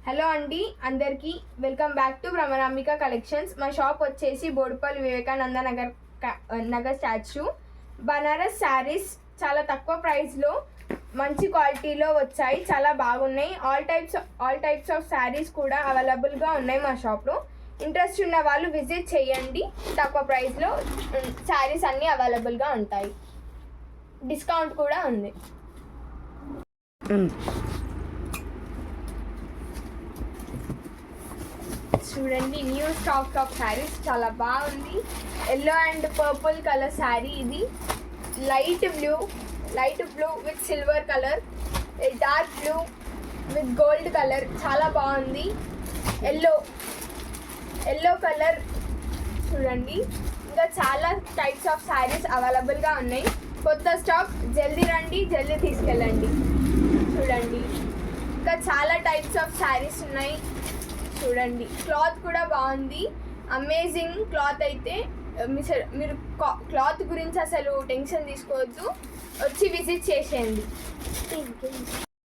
Hello అండి అందరికీ welcome back to Bhramarambika collections. మా షాప్ వచ్చేసి బోడుపల్లి వివేకానంద నగర్ స్టాచ్యూ. బనారస్ శారీస్ చాలా తక్కువ ప్రైస్లో మంచి క్వాలిటీలో వచ్చాయి, చాలా బాగున్నాయి. ఆల్ టైప్స్ ఆఫ్ శారీస్ కూడా అవైలబుల్గా ఉన్నాయి మా షాప్లో. ఇంట్రెస్ట్ ఉన్న వాళ్ళు విజిట్ చేయండి. తక్కువ ప్రైస్లో శారీస్ అన్నీ అవైలబుల్గా ఉంటాయి, డిస్కౌంట్ కూడా ఉంది. చూడండి, న్యూ స్టాక్ ఆఫ్ శారీస్ చాలా బాగుంది. Yellow and purple colour sari ఇది. Light blue with silver colour, dark blue with gold colour, చాలా బాగుంది. ఎల్లో కలర్ చూడండి. ఇంకా చాలా టైప్స్ ఆఫ్ శారీస్ అవైలబుల్గా ఉన్నాయి. కొత్త స్టాక్, జల్దీ రండి, జల్దీ తీసుకెళ్ళండి. చూడండి, ఇంకా చాలా టైప్స్ ఆఫ్ శారీస్ ఉన్నాయి. చూడండి, క్లాత్ కూడా బాగుంది, అమేజింగ్ క్లాత్. అయితే మీరు క్లాత్ గురించి అసలు టెన్షన్ తీసుకోవద్దు, వచ్చి విజిట్ చేసేయండి.